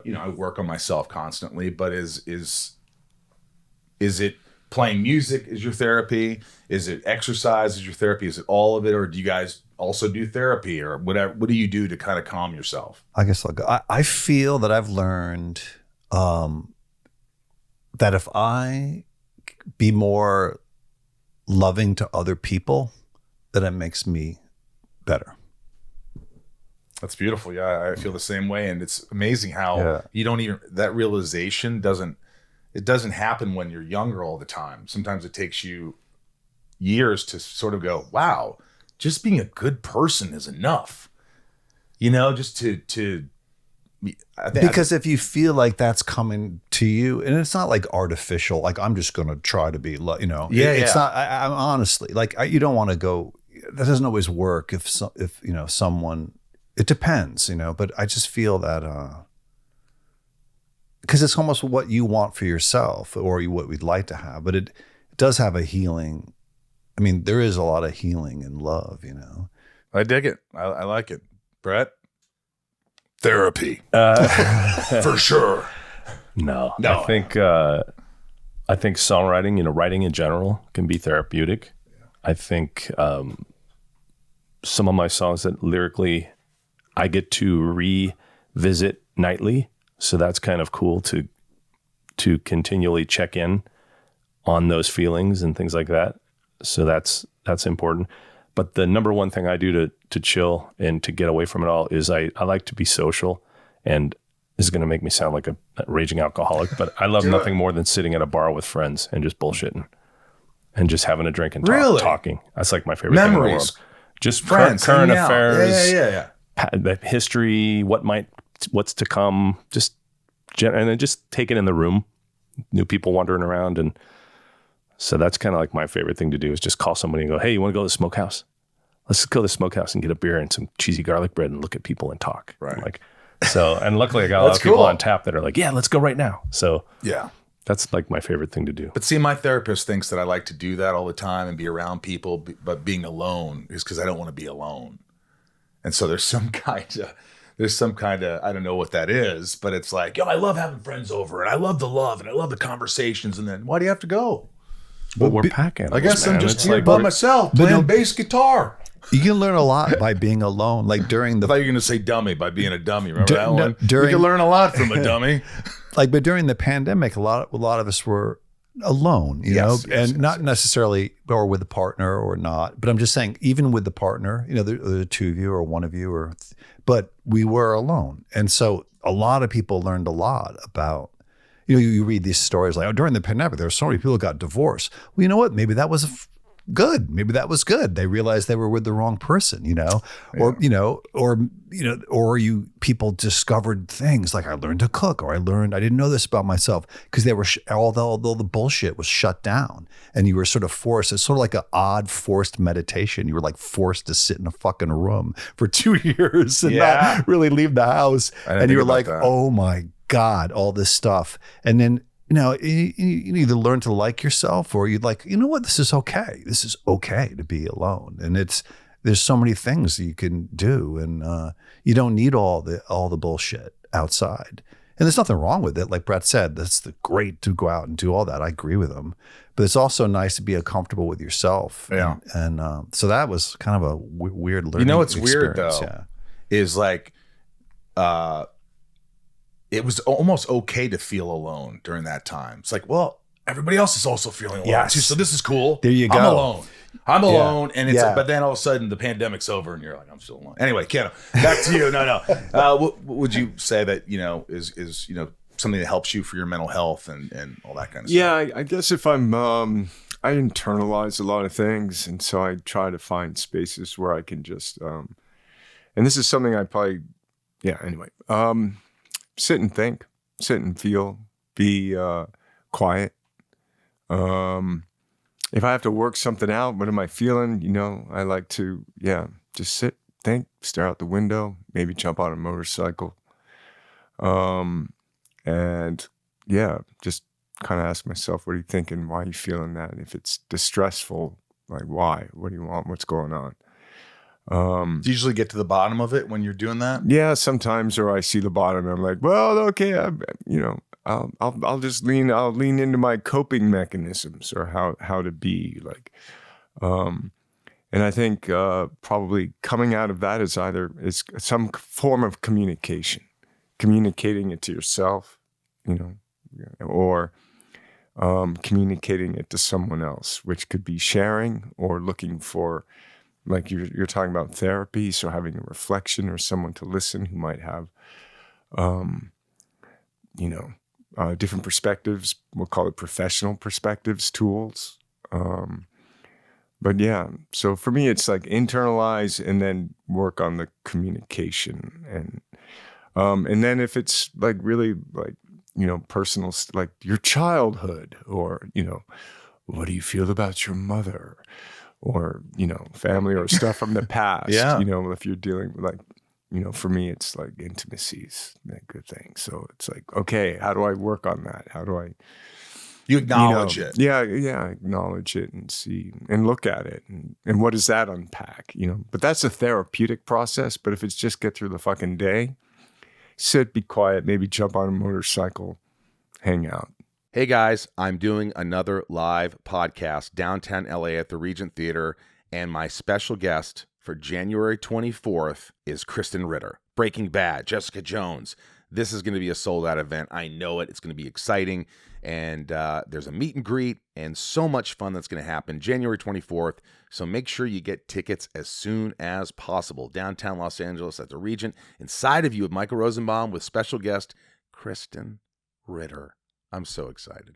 I work on myself constantly, but is it playing music is your therapy? Is it exercise is your therapy? Is it all of it? Or do you guys also do therapy or whatever? What do you do to kind of calm yourself? I guess I feel that I've learned that if I be more loving to other people, that it makes me better. That's beautiful. Yeah, I feel the same way. And it's amazing how you don't even, that realization doesn't happen when you're younger all the time. Sometimes it takes you years to sort of go, wow, just being a good person is enough. Just to because if you feel like that's coming to you, and it's not like artificial, like I'm just going to try to be, it's not. I'm honestly like you don't want to go. That doesn't always work. If someone, it depends, But I just feel that because it's almost what you want for yourself, or what we'd like to have, but it does have a healing. I mean, there is a lot of healing in love, I dig it. I like it, Brett. Therapy, for sure. No. I think songwriting, writing in general can be therapeutic. Yeah. I think some of my songs that lyrically I get to revisit nightly, so that's kind of cool to continually check in on those feelings and things like that. So that's important. But the number one thing I do to chill and to get away from it all is I like to be social, and this is going to make me sound like a raging alcoholic, but I love nothing more than sitting at a bar with friends and just bullshitting and just having a drink and talking. That's like my favorite thing in the world. Just friends, current affairs, the history, what's to come, and then just take it in the room, new people wandering around. And so that's kind of like my favorite thing to do is just call somebody and go, hey, you want to go to the smokehouse? Let's go to the smokehouse and get a beer and some cheesy garlic bread and look at people and talk. Right. And luckily I got a lot of people on tap that are like, yeah, let's go right now. So yeah, that's like my favorite thing to do. But see, my therapist thinks that I like to do that all the time and be around people, but being alone is because I don't want to be alone. And so there's some kind of, I don't know what that is, but it's like, I love having friends over and I love the love and I love the conversations. And then why do you have to go? Well, we're packing. I guess I'm just here by myself playing bass guitar. You can learn a lot by being alone. Like during the, I thought you were going to say dummy by being a dummy. Remember that one? You can learn a lot from a dummy. But during the pandemic, a lot of us were alone, not necessarily or with a partner or not. But I'm just saying, even with the partner, the two of you or one of you, but we were alone, and so a lot of people learned a lot about. You read these stories like, during the pandemic, there were so many people who got divorced. Well, you know what? Maybe that was good. Maybe that was good. They realized they were with the wrong person, or people discovered things like I learned to cook, or I didn't know this about myself, because they were, although the bullshit was shut down and you were sort of forced, it's sort of like an odd forced meditation. You were like forced to sit in a fucking room for 2 years and not really leave the house. And you were like, oh my God, all this stuff. And then, you either learn to like yourself, or you'd like, what, this is okay. This is okay to be alone. And there's so many things you can do. And you don't need all the bullshit outside. And there's nothing wrong with it. Like Brett said, that's great to go out and do all that. I agree with him. But it's also nice to be comfortable with yourself. Yeah. And so that was kind of a weird learning what's experience. Weird though, is like, it was almost okay to feel alone during that time. It's like, well, everybody else is also feeling alone too, so this is cool. There you go. I'm alone, and it's but then all of a sudden the pandemic's over, and you're like, I'm still alone. Anyway, Keanu, back to you. No. What would you say that is something that helps you for your mental health and all that kind of stuff? Yeah, I guess if I'm, I internalize a lot of things, and so I try to find spaces where I can just, and this is something I probably, anyway. Sit and think, sit and feel, be quiet. If I have to work something out, what am I feeling? I like to, just sit, think, stare out the window, maybe jump on a motorcycle. And just kind of ask myself, what are you thinking? Why are you feeling that? And if it's distressful, like why? What do you want? What's going on? Do you usually get to the bottom of it when you're doing that? Yeah, sometimes, or I see the bottom and I'm like, well, okay, I'll just lean into my coping mechanisms or how to be like, and I think probably coming out of that is some form of communicating it to yourself, or communicating it to someone else, which could be sharing or looking for, like you're talking about therapy, so having a reflection or someone to listen who might have, different perspectives. We'll call it professional perspectives, tools. But yeah, so for me, it's like internalize and then work on the communication, and then if it's like really like personal, like your childhood, or what do you feel about your mother, or family or stuff from the past. Yeah. If you're dealing with like, for me, it's like intimacy's a good thing. So it's like, okay, how do I work on that? How do I? You acknowledge it. Yeah, acknowledge it and see and look at it, and what does that unpack? But that's a therapeutic process. But if it's just get through the fucking day, sit, be quiet, maybe jump on a motorcycle, hang out. Hey guys, I'm doing another live podcast downtown LA at the Regent Theater, and my special guest for January 24th is Kristen Ritter. Breaking Bad, Jessica Jones. This is going to be a sold-out event. I know it. It's going to be exciting, and there's a meet and greet and so much fun that's going to happen January 24th, so make sure you get tickets as soon as possible. Downtown Los Angeles at the Regent. Inside of You with Michael Rosenbaum with special guest Kristen Ritter. I'm so excited.